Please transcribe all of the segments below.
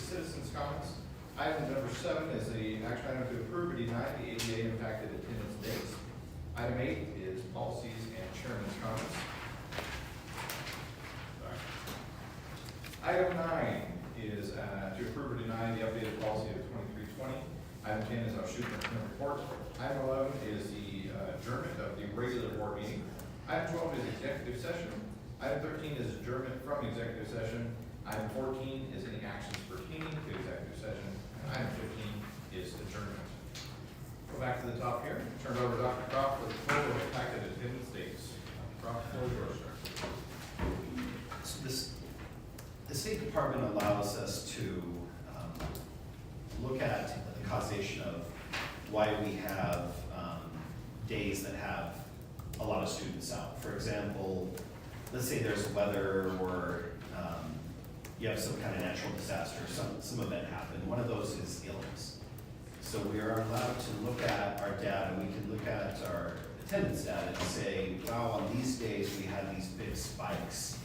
citizens' comments. Item number 7 is the action item to approve or deny the ADA impacted attendance dates. Item 8 is policies and chairman's comments. Sorry. Item 9 is to approve or deny the updated policy of 2320. Item 10 is our superintendent report. Item 11 is the adjournment of the regular board meeting. Item 12 is executive session. Item 13 is adjournment from executive session. Item 14 is any actions pertaining to executive session. And item 15 is adjournment. Go back to the top here. Turn it over to Dr. Croft for the total impacted attendance dates. Dr. Croft, the floor is yours, sir. So the State Department allows us to look at the causation of why we have days that have a lot of students out. For example, let's say there's weather or you have some kind of natural disaster, some event happened. One of those is illness. So we are allowed to look at our data. We can look at our attendance data and say, wow, on these days we had these big spikes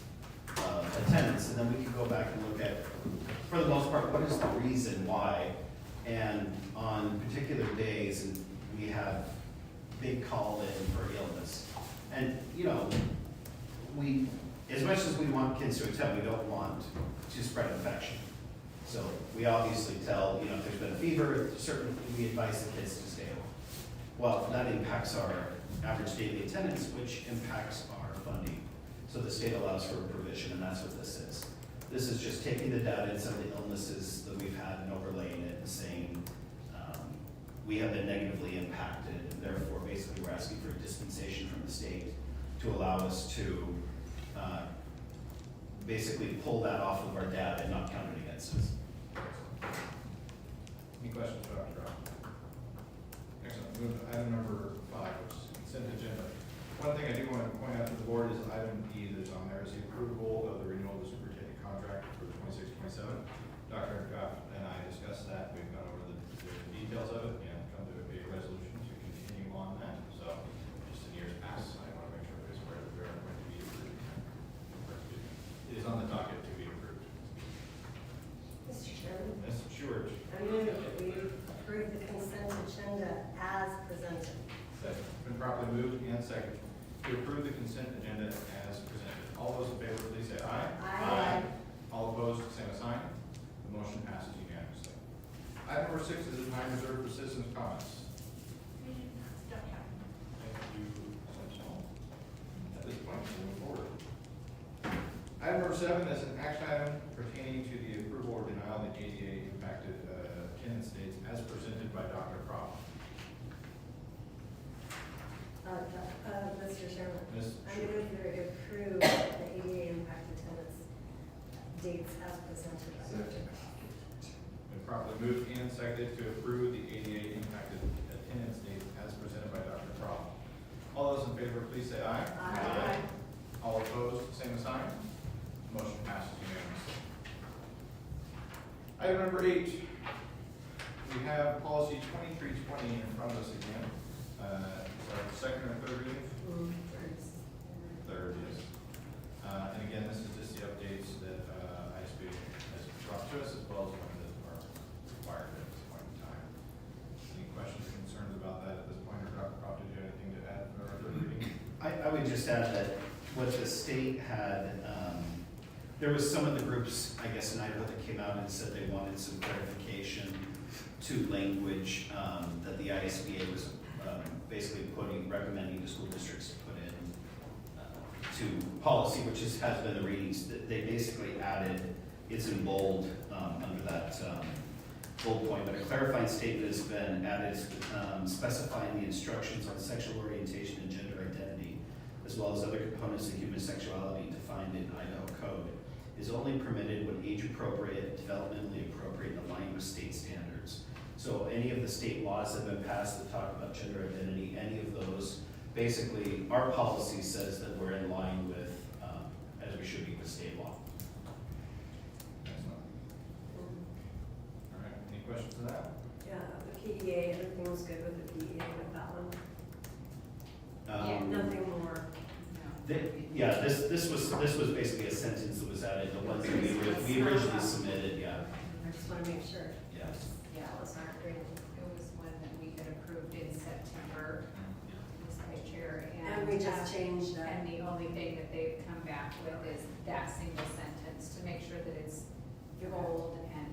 of attendance. And then we can go back and look at, for the most part, what is the reason why? And on particular days, and we have big call in for illness. And, you know, we, as much as we want kids to attend, we don't want to spread infection. So we obviously tell, you know, if there's been a fever, certainly we advise the kids to stay home. Well, that impacts our average daily attendance, which impacts our funding. So the state allows for a provision, and that's what this is. This is just taking the data and some of the illnesses that we've had and overlaying it and saying, we have been negatively impacted, and therefore basically we're asking for a dispensation from the state to allow us to basically pull that off of our data and not count it against us. Any questions for Dr. Croft? Excellent. Move to item number 5, which is consent agenda. One thing I do want to point out to the board is item E that's on there is the approval of the renewal of the superintendent contract for the 26-27. Dr. Croft and I discussed that. We've gone over the details of it and come to a resolution to continue on that. So just in years past, I want to make sure everybody's aware that we are going to be approved. It is on the docket to be approved. Mr. Chairman, Ms. Stewart. I move that we approve the consent agenda as presented. Second. Been properly moved and seconded to approve the consent agenda as presented. All those in favor, please say aye. Aye. All opposed, same sign. The motion passes unanimously. Item number 6 is a time reserved for citizens' comments. We don't have. Thank you, Sentinel. At this point, we'll move forward. Item number 7 is an action item pertaining to the approval or denial of the ADA impacted attendance dates as presented by Dr. Croft. Mr. Chairman, Ms. I move that we approve the ADA impact attendance dates as presented by Dr. Croft. Been properly moved and seconded to approve the ADA impacted attendance dates as presented by Dr. Croft. All those in favor, please say aye. Aye. All opposed, same sign. Motion passes unanimously. Item number 8, we have policy 2320 in front of us again. Second or third reading? Third, yes. And again, this is just the updates that ISB has brought to us, as well as one that are required at this point in time. Any questions or concerns about that at this point, or Dr. Croft, did you have anything to add for our third reading? I would just add that what the state had, there was some of the groups, I guess, in Idaho that came out and said they wanted some clarification to language that the ISBA was basically recommending to school districts to put in to policy, which has been the readings. They basically added, it's in bold under that bold point, but a clarifying statement has been added specifying the instructions on sexual orientation and gender identity, as well as other components of human sexuality defined in Idaho code, is only permitted when age appropriate, developmentally appropriate, and aligned with state standards. So any of the state laws that have been passed that talk about gender identity, any of those, basically our policy says that we're in line with, as we should be with state law. Excellent. All right, any questions for that? Yeah, the PEA, everything was good with the PEA with that one. Nothing more. Yeah, this was basically a sentence that was added, the ones that we originally submitted, yeah. just wanna make sure. Yeah. Yeah, it was one that we had approved in September, Ms. Vice Chair. And we just changed that. And the only thing that they've come back with is that single sentence to make sure that it's bold and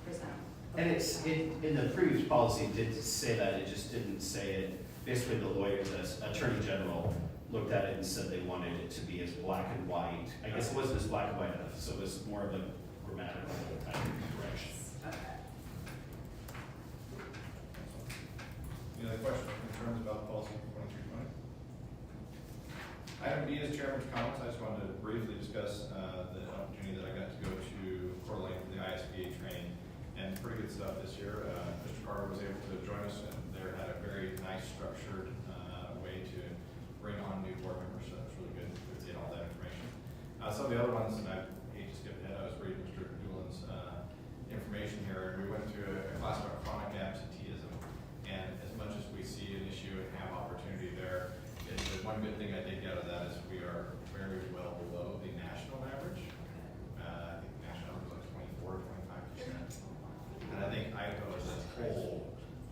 presentable. And it's, in the previous policy, it did say that, it just didn't say it. Basically, the lawyer, the Attorney General looked at it and said they wanted it to be as black and white. I guess it wasn't as black and white enough, so it was more of a grammatical type of correction. Okay. Any other questions or concerns about policy 2320? Item B is chairman's comments. I just wanted to briefly discuss the opportunity that I got to go to Coeur d'Alene for the ISBA training, and pretty good stuff this year. Mr. Carter was able to join us, and they had a very nice structured way to bring on new board members, so that's really good to get all that information. Some of the other ones, and I hate to skip ahead, I was reading Mr. Doolin's information here, and we went through a class about chronic absenteeism, and as much as we see an issue and have opportunity there, the one good thing I did get out of that is we are very well below the national average. I think the national average was like 24 to 25%. And I think Idaho as a whole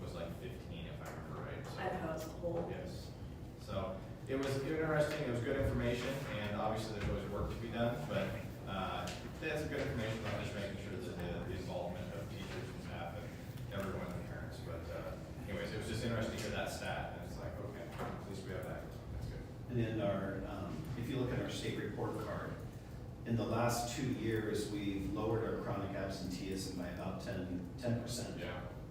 was like 15, if I remember right. So, Idaho as a whole. yes. So it was interesting, it was good information, and obviously there's always work to be done, but that's good information on just making sure that the involvement of teachers and staff and everyone and parents. But anyways, it was just interesting to hear that stat, and it's like, okay, at least we have that. That's good. And in our, if you look at our state report card, in the last 2 years, we've lowered our chronic absenteeism by about 10%. Yeah.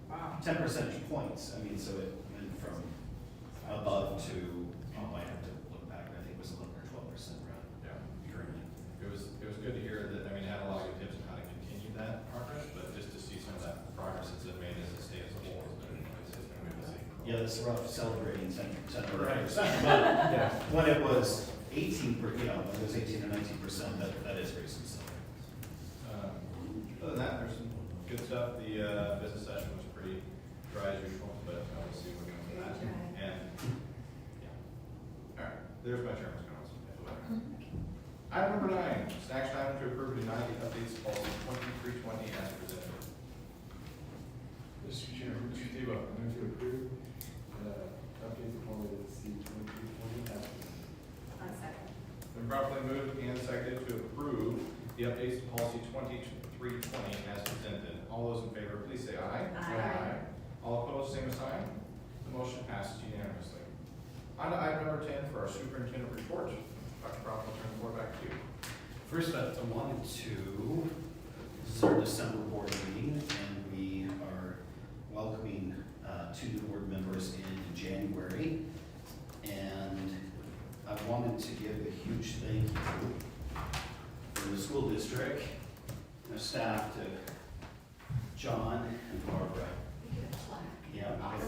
Wow. 10 percentage points. I mean, so it went from above to, I have to look back, I think it was 11 or 12% around. Yeah. It was good to hear that. I mean, it had a lot of good tips on how to continue that progress, but just to see some of that progress that's been made as a state as a whole has been good to see. Yeah, it's rough celebrating 10%. Right. But Yeah. when it was 18, when it was 18 or 19%, that is reason to celebrate. Other than that, there's some good stuff. The business session was pretty dry as usual, but we'll see what comes from that. Very dry. And, yeah. All right, there's my chairman's comments. Item number 9, is an action item to approve or deny the updates to policy 2320 as presented. Mr. Chairman, Mr. Tebow, I move to approve update the policy 2320 as presented. On second. Been properly moved and seconded to approve the updates to policy 2320 as presented. All those in favor, please say aye. Aye. All opposed, same sign. The motion passes unanimously. On to item number 10 for our superintendent report. Dr. Brown, I'll turn the floor back to you. First, I wanted to, this is our December board meeting, and we are welcoming 2 new board members in January. And I wanted to give a huge thank you from the school district, and staff to John and Barbara. Yeah, we get a plaque.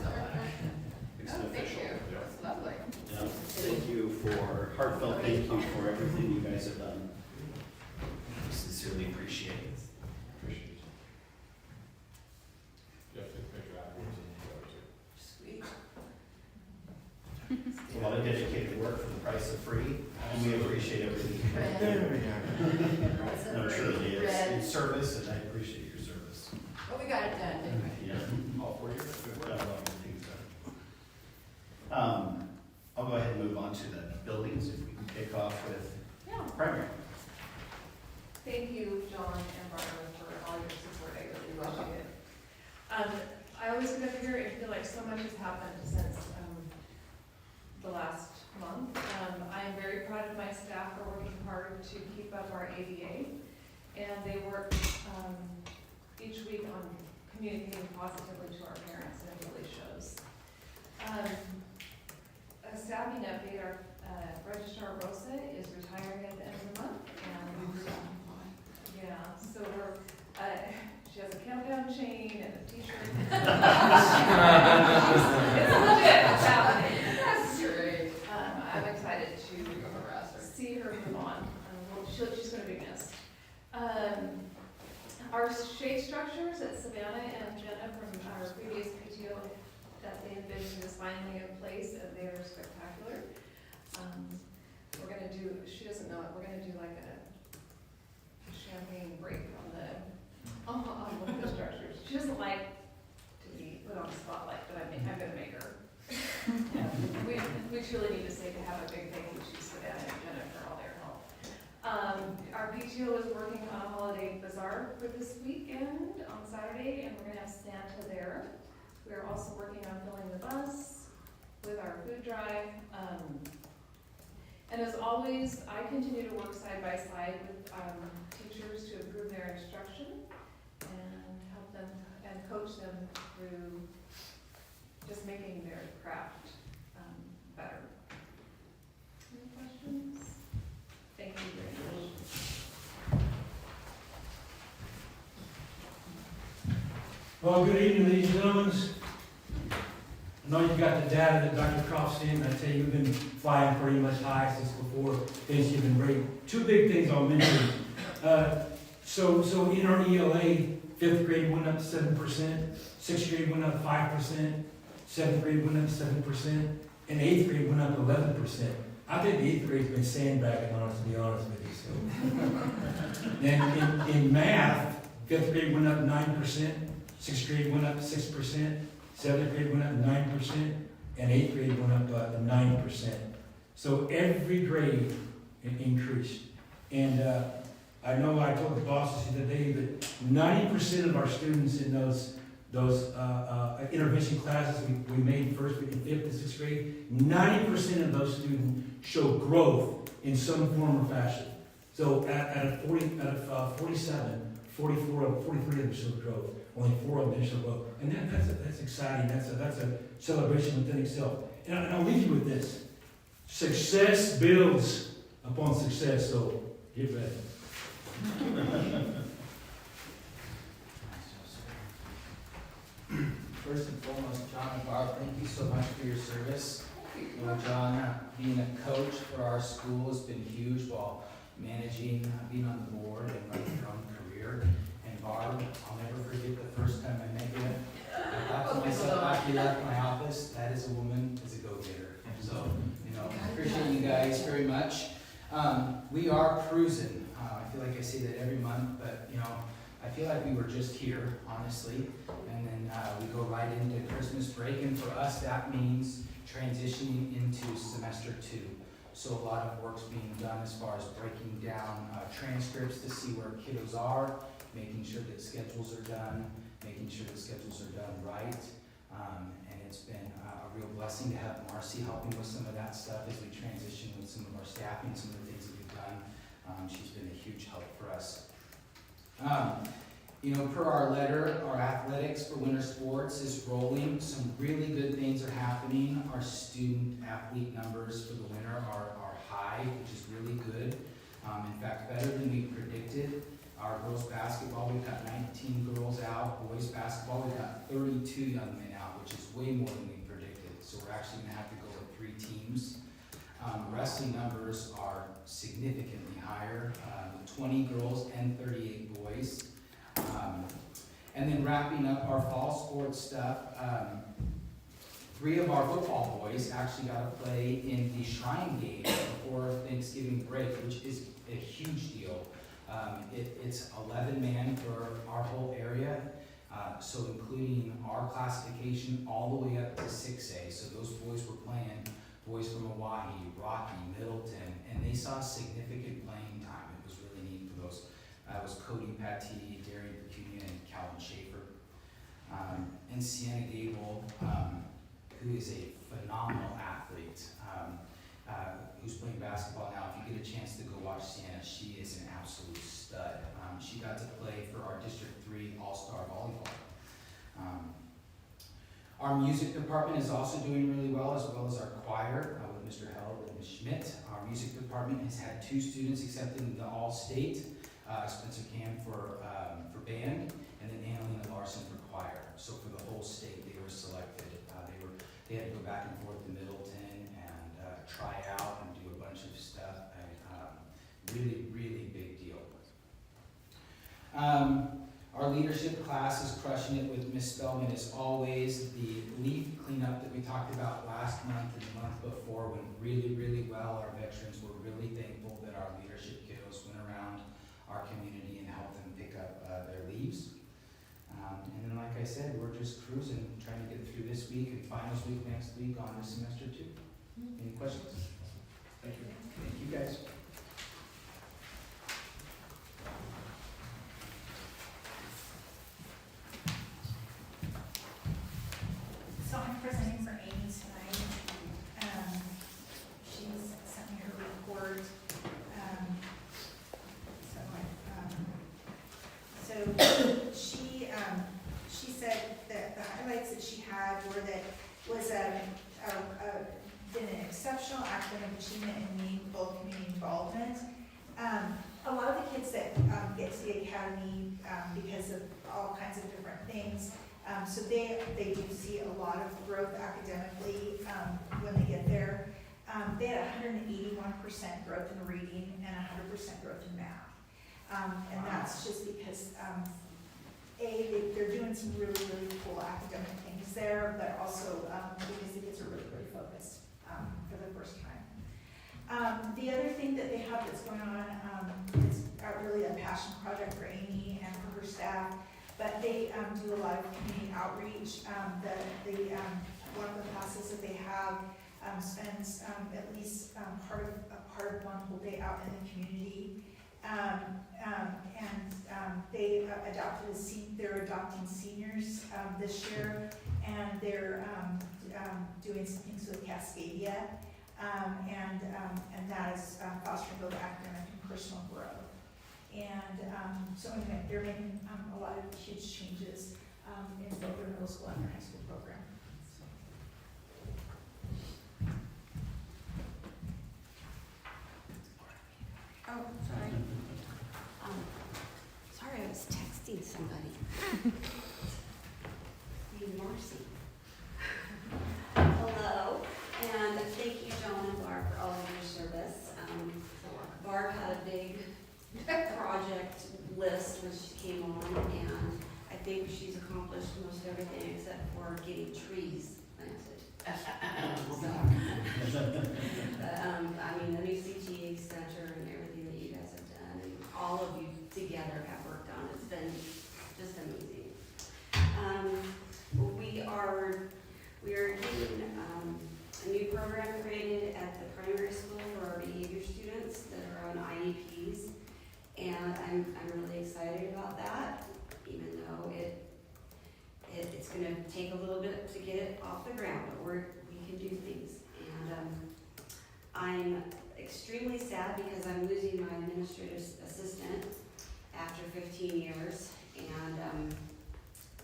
It's an official. That's lovely. Yeah, thank you for, heartfelt thank you for everything you guys have done. We sincerely appreciate it. Appreciate it. Jeff, take a picture afterwards and Sweet. It's a lot of dedicated work for the price of free, and we appreciate everything. No, truly, it's service, and I appreciate your service. Well, we got it done, didn't we? Yeah. all 4 years. Good Got work. a lot of good things done. I'll go ahead and move on to the buildings, if we can kick off with Yeah, primary. thank you, John and Barbara, for all your support, I really appreciate it. I always get up here and feel like so much has happened since, the last month. I am very proud of my staff for working hard to keep up our ADA, and they work, each week on communicating positively to our parents, and it really shows. A staffing update, our Registrar Rosa is retiring at the end of the month, and yeah, so we're, she has a countdown chain and a t-shirt. It's legit, it's happening. That's great. I'm excited to Harass her. see her move on. She's gonna be missed. Our shade structures at Savannah and Jenna from our previous PTO that they envisioned is finally in place, and they are spectacular. We're gonna do, she doesn't know it, we're gonna do like a champagne break on the on one of the structures. She doesn't like to be put on the spotlight, but I'm gonna make her. Yeah, we truly need to say to have a big thank you to Savannah and Jenna for all their help. Our PTO is working on a holiday bazaar for this weekend on Saturday, and we're gonna have Santa there. We are also working on filling the bus with our food drive. And as always, I continue to work side by side with teachers to improve their instruction and help them and coach them through just making their craft better. Any questions? Thank you very much. Well, good evening, ladies and gentlemen. I know you've got the data that Dr. Croft's in. I tell you, you've been flying pretty much high since before Thanksgiving break. Two big things I'll mention. So in our ELA, 5th grade went up 7%, 6th grade went up 5%, 7th grade went up 7%, and 8th grade went up 11%. I think the 8th grade's been sandbagging on us, to be honest with you. So, and in math, 5th grade went up 9%, 6th grade went up 6%, 7th grade went up 9%, and 8th grade went up 9%. So every grade increased. And I know I told the bosses the other day that 90% of our students in those intervention classes we made first, in 5th and 6th grade, 90% of those students show growth in some form or fashion. So out of 47, 44 of 43 of them showed growth. Only 4 of them didn't show growth. And that's exciting. That's a celebration within itself. And I'll leave you with this. Success builds upon success, so get ready. First and foremost, John and Barb, thank you so much for your service. You know, John, being a coach for our school has been huge while managing, being on the board and running your own career. And Barb, I'll never forget the first time I met you. I thought to myself after you left my office, that is a woman, is a go-getter. So, you know, I appreciate you guys very much. We are cruising. I feel like I say that every month, but you know, I feel like we were just here, honestly, and then we go right into Christmas break, and for us that means transitioning into semester 2. So a lot of work's being done as far as breaking down transcripts to see where kiddos are, making sure that schedules are done, making sure that schedules are done right, and it's been a real blessing to have Marcy helping with some of that stuff as we transition with some of our staffing, some of the things that we've done. She's been a huge help for us. You know, per our letter, our athletics for winter sports is rolling. Some really good things are happening. Our student athlete numbers for the winter are high, which is really good. In fact, better than we predicted. Our girls basketball, we've got 19 girls out. Boys basketball, we've got 32 young men out, which is way more than we predicted. So we're actually gonna have to go with 3 teams. Wrestling numbers are significantly higher, 20 girls and 38 boys. And then wrapping up our fall sports stuff, 3 of our football boys actually got to play in the Shrine game before Thanksgiving break, which is a huge deal. It's 11 man for our whole area, so including our classification all the way up to 6A. So those boys were playing boys from Hawaii, Rocky, Middleton, and they saw significant playing time. It was really neat for those. It was Cody, Patty, Darian Petunia, and Calvin Schaefer. And Sienna Gable, who is a phenomenal athlete, who's playing basketball now. If you get a chance to go watch Sienna, she is an absolute stud. She got to play for our District 3 All-Star Volleyball. Our music department is also doing really well as our choir with Mr. Held and Ms. Schmidt. Our music department has had 2 students accepted in the All-State, Spencer Cam for band, and then Annalena Larson for choir. So for the whole state, they were selected. They had to go back and forth to Middleton and try out and do a bunch of stuff. Really, really big deal. Our leadership class is crushing it with Miss Spellman as always. The leaf cleanup that we talked about last month and the month before went really, really well. Our veterans were really thankful that our leadership kiddos went around our community and helped them pick up their leaves. like I said, we're just cruising, trying to get through this week and finals week next week on to semester 2. Any questions? Thank you. Thank you, guys. So I'm presenting for Amy tonight. She's sent me her report. She said that the highlights that she had were that was been an exceptional academic achievement and meaningful community involvement. A lot of the kids that get to the academy because of all kinds of different things, so they do see a lot of growth academically when they get there. They had 181% growth in reading and 100% growth in math. And that's just because, they're doing some really, really cool academic things there, but also because the kids are really, really focused for the first time. The other thing that they have that's going on is really a passion project for Amy and for her staff, but they do a lot of community outreach. One of the classes that they have spends at least part of one whole day out in the community. They're adopting seniors this year, and they're doing some things with Cascadia, and that is fostering both academic and personal growth. And so anyway, they're making a lot of huge changes in both their middle school and their high school program. Oh, sorry. Sorry, I was texting somebody. Marcy. Hello, and thank you, John and Barb, for all of your service. Barb had a big project list when she came on, and I think she's accomplished most everything except for getting trees planted. I mean, the new CTA center and everything that you guys have done, and all of you together have worked on, it's been just amazing. We are getting a new program created at the primary school for our behavior students that are on IEPs, and I'm really excited about that, even though it's going to take a little bit to get it off the ground, but we can do things. And I'm extremely sad because I'm losing my administrative assistant after 15 years, and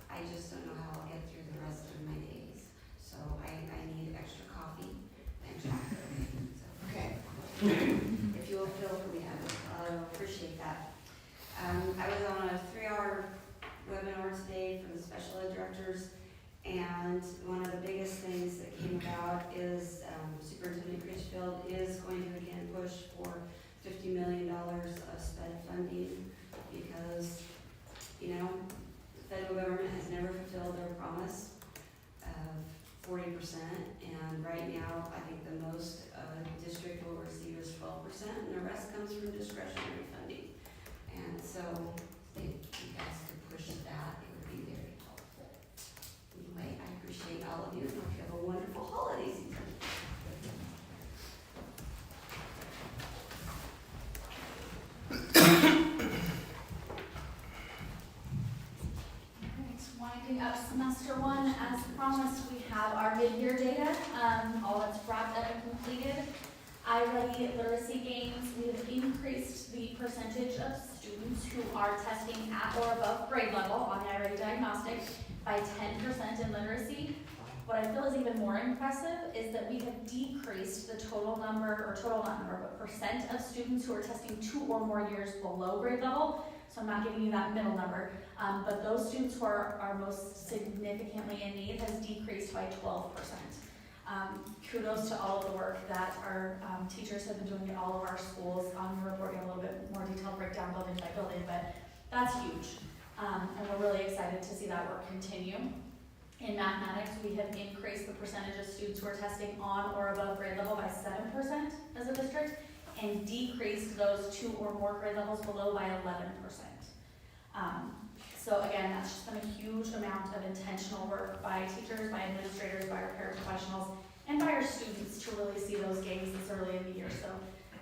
I just don't know how I'll get through the rest of my days. So I need extra coffee and chocolate. So, okay. If you will fill for me, I will appreciate that. I was on a 3-hour webinar today from the special ed directors, and one of the biggest things that came about is Superintendent Critchfield is going to again push for $50 million of SPED funding because, you know, the federal government has never fulfilled their promise of 40%, and right now I think the most a district will receive is 12%, and the rest comes from discretionary funding. And so if you guys could push that, it would be very helpful. Anyway, I appreciate all of you, and hope you have a wonderful holiday season. Winding up semester 1, as promised, we have our mid-year data, all that's wrapped up and completed. iReady literacy gains, we have increased the percentage of students who are testing at or above grade level on the iReady diagnostic by 10% in literacy. What I feel is even more impressive is that we have decreased the percent of students who are testing 2 or more years below grade level. So I'm not giving you that middle number, but those students who are most significantly in need has decreased by 12%. Kudos to all of the work that our teachers have been doing at all of our schools. We're reporting a little bit more detailed breakdown building by building, but that's huge. And we're really excited to see that work continue. In mathematics, we have increased the percentage of students who are testing on or above grade level by 7% as a district, and decreased those 2 or more grade levels below by 11%. So again, that's just been a huge amount of intentional work by teachers, by administrators, by our paraprofessionals, and by our students to really see those gains this early in the year. So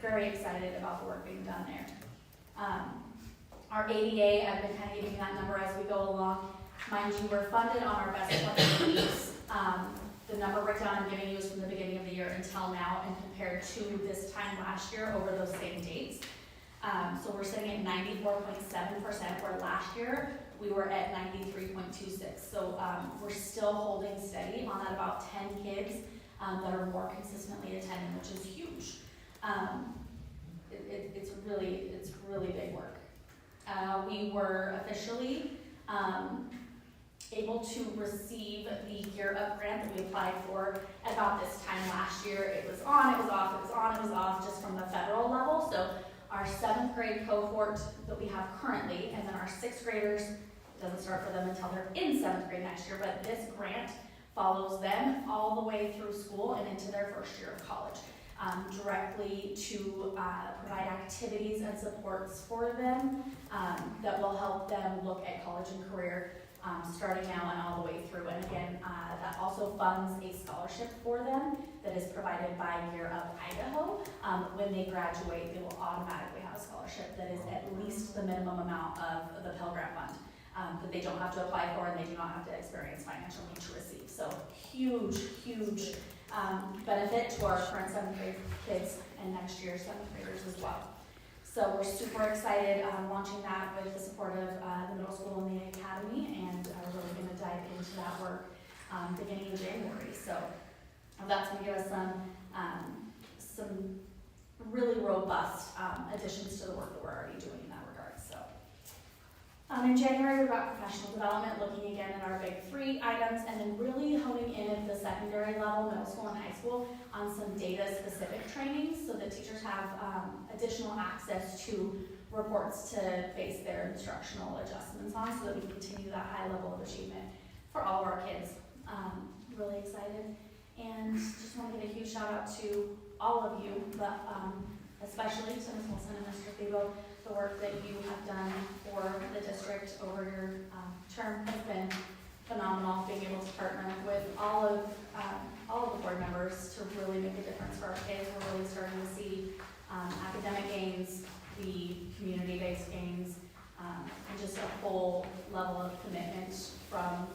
very excited about the work being done there. Our ADA, I've been kind of giving you that number as we go along. Mind you, we're funded on our best 20 weeks. The number breakdown I'm giving you is from the beginning of the year until now and compared to this time last year over those same dates. So we're sitting at 94.7%, where last year we were at 93.26. So we're still holding steady on that about 10 kids that are more consistently attending, which is huge. It's really big work. We were officially able to receive the Gear Up grant that we applied for at about this time last year. It was on, it was off, it was on, it was off, just from the federal level. So our 7th grade cohort that we have currently, and then our 6th graders, it doesn't start for them until they're in 7th grade next year, but this grant follows them all the way through school and into their first year of college. Directly to provide activities and supports for them that will help them look at college and career starting now and all the way through. And again, that also funds a scholarship for them that is provided by Gear Up Idaho. When they graduate, they will automatically have a scholarship that is at least the minimum amount of the Pell Grant Fund that they don't have to apply for and they do not have to experience financial need to receive. So huge benefit to our current 7th grade kids and next year's 7th graders as well. So we're super excited launching that with the support of the middle school and the academy, and we're really going to dive into that work beginning in January. So that's going to give us some really robust additions to the work that we're already doing in that regard. So in January, we've got professional development, looking again at our big 3 items, and then really honing in at the secondary level, middle school and high school, on some data-specific trainings so that teachers have additional access to reports to base their instructional adjustments on, so that we continue that high level of achievement for all of our kids. Really excited, and just want to give a huge shout out to all of you, but especially to Ms. Wilson and Mr. Thibault. The work that you have done for the district over your term has been phenomenal. Being able to partner with all of the board members to really make a difference for our kids. We're really starting to see academic gains, the community-based gains, and just a whole level of commitment from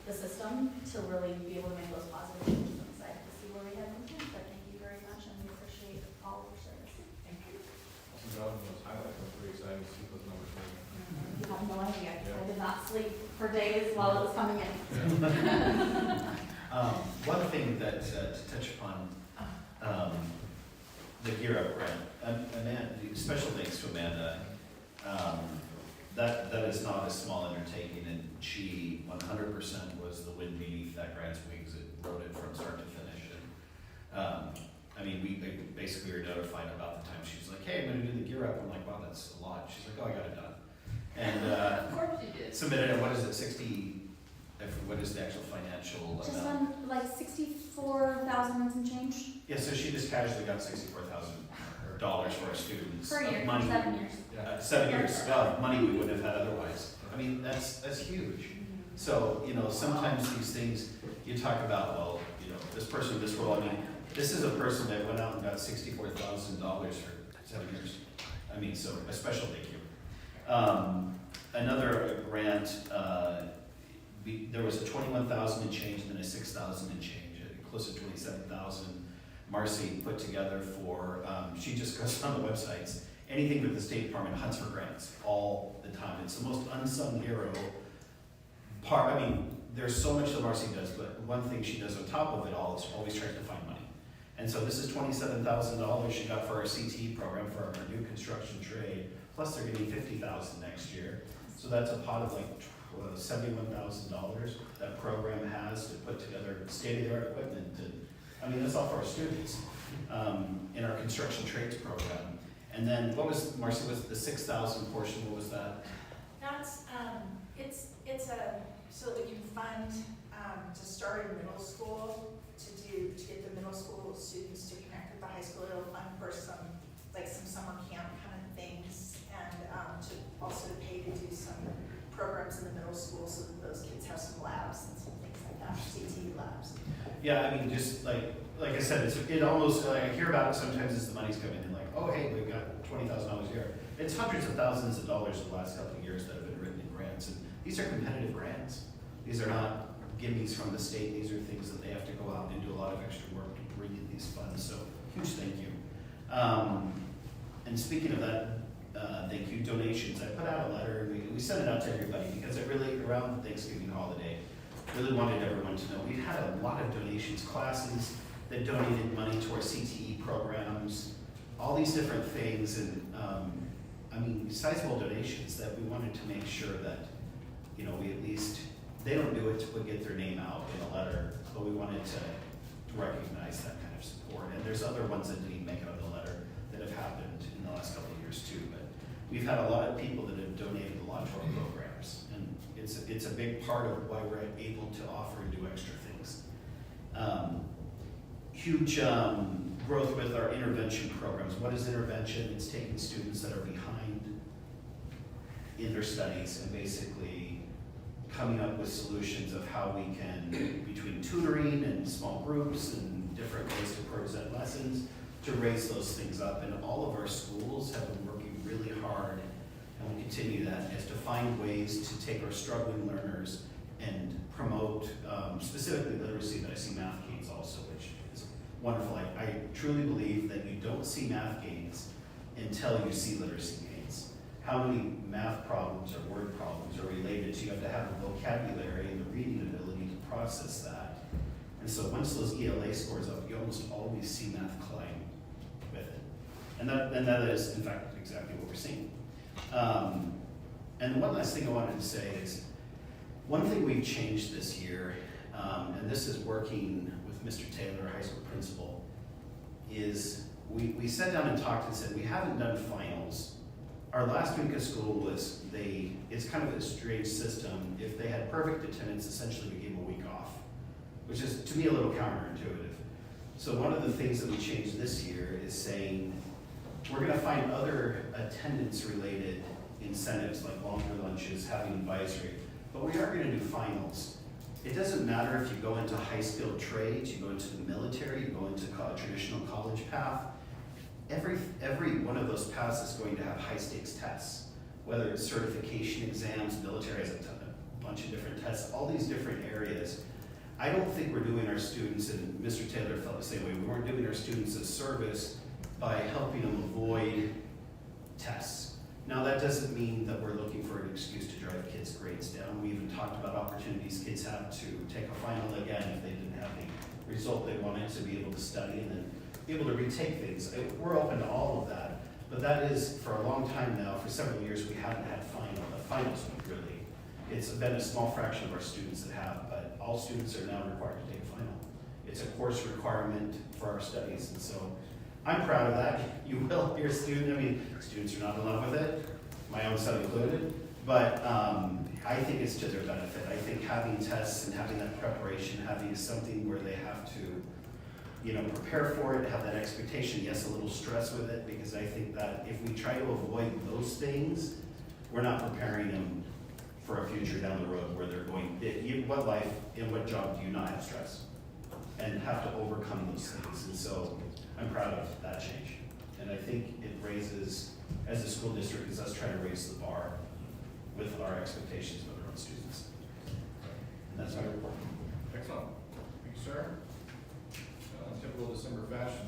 the system to really be able to make those positive changes. I'm excited to see where we head from here. But thank you very much, and we appreciate all of your service. Thank you. Awesome job on those highlights. I'm pretty excited to see those numbers moving. You have no idea. Yeah. I did not sleep for days while it was coming in. One thing that to touch upon the Gear Up grant, Amanda, special thanks to Amanda. That is not a small undertaking, and she 100% was the wind beneath that grant's wings. It wrote it from start to finish. And I mean, we basically were notified about the time. She was like, "Hey, I'm going to do the Gear Up." I'm like, "Wow, that's a lot." She's like, "Oh, I got it done." And Of course you did. submitted it. What is it? 60. What is the actual financial Just amount? on like 64,000 and some change Yeah, so she just casually got $64,000 for our students. per of year, money. 7 years. 7 years of money we wouldn't have had otherwise. I mean, that's huge. So, you know, sometimes these things, you talk about, well, you know, this person, this role, I mean, this is a person that went out and got $64,000 for 7 years. I mean, so a special thank you. Another grant, there was a 21,000 and change, and then a 6,000 and change, close to 27,000. Marcy put together for, she just goes on the websites, anything with the State Department hunts for grants all the time. It's the most unsung hero part. I mean, there's so much that Marcy does, but one thing she does on top of it all is always tries to find money. And so this is $27,000 she got for our CTE program for our new construction trade, plus they're getting $50,000 next year. So that's a pot of like $71,000 that program has to put together state-of-the-art equipment. And I mean, that's all for our students in our construction trades program. And then what was, Marcy, was the 6,000 portion, what was that? That's, it's so that we can fund, to start in middle school, to get the middle school students to connect with the high school. It'll fund for some summer camp kind of things, and to also pay to do some programs in the middle school so that those kids have some labs and some things like that, CTE labs. Yeah, I mean, just like I said, it almost, like, I hear about it sometimes as the money's coming in, like, oh, hey, we've got $20,000 a year. It's hundreds of thousands of dollars in the last couple of years that have been written in grants, and these are competitive grants. These are not gimmies from the state, these are things that they have to go out and do a lot of extra work to bring in these funds, so huge thank you. And speaking of that, thank you, donations, I put out a letter, and we sent it out to everybody, because it really, around the Thanksgiving holiday, really wanted everyone to know. We've had a lot of donations, classes that donated money to our CTE programs, all these different things, and I mean, sizable donations that we wanted to make sure that, you know, we at least, they don't do it to get their name out in a letter, but we wanted to recognize that kind of support. And there's other ones that didn't even make it on the letter that have happened in the last couple of years too, but we've had a lot of people that have donated a lot to our programs, and it's a big part of why we're able to offer and do extra things. Huge growth with our intervention programs. What is intervention? It's taking students that are behind in their studies and basically coming up with solutions of how we can, between tutoring and small groups and different ways to present lessons, to raise those things up. And all of our schools have been working really hard, and we'll continue that, is to find ways to take our struggling learners and promote specifically literacy, but I see math gains also, which is wonderful. I truly believe that you don't see math gains until you see literacy gains. How many math problems or word problems are related to you have to have the vocabulary and the reading ability to process that. And so once those ELA scores up, you almost always see math climb with it. And that is, in fact, exactly what we're seeing. And one last thing I wanted to say is, one thing we've changed this year, and this is working with Mr. Taylor, high school principal, is we sat down and talked and said, we haven't done finals. Our last week of school was, it's kind of a strange system. If they had perfect attendance, essentially we gave them a week off, which is, to me, a little counterintuitive. So one of the things that we changed this year is saying, we're gonna find other attendance-related incentives, like longer lunches, having advisory, but we are gonna do finals. It doesn't matter if you go into high-skilled trades, you go into the military, you go into a traditional college path. Every one of those paths is going to have high-stakes tests, whether it's certification exams, military has a bunch of different tests, all these different areas. I don't think we're doing our students, and Mr. Taylor felt the same way, we weren't doing our students a service by helping them avoid tests. Now that doesn't mean that we're looking for an excuse to drive kids' grades down. We even talked about opportunities kids have to take a final again if they didn't have the result they wanted, to be able to study and then be able to retake things. We're open to all of that, but that is, for a long time now, for several years, we haven't had finals really. It's been a small fraction of our students that have, but all students are now required to take a final. It's a course requirement for our studies, and so I'm proud of that. You will hear students are not in love with it, my own son included, but I think it's to their benefit. I think having tests and having that preparation, having something where they have to, prepare for it, have that expectation, yes, a little stress with it, because I think that if we try to avoid those things, we're not preparing them for a future down the road where they're going, what life and what job do you not have stress? And have to overcome those things. And so I'm proud of that change. And I think it raises, as a school district, is us trying to raise the bar with our expectations of our own students. And that's my report. Excellent. Thank you, sir. Typical December fashion,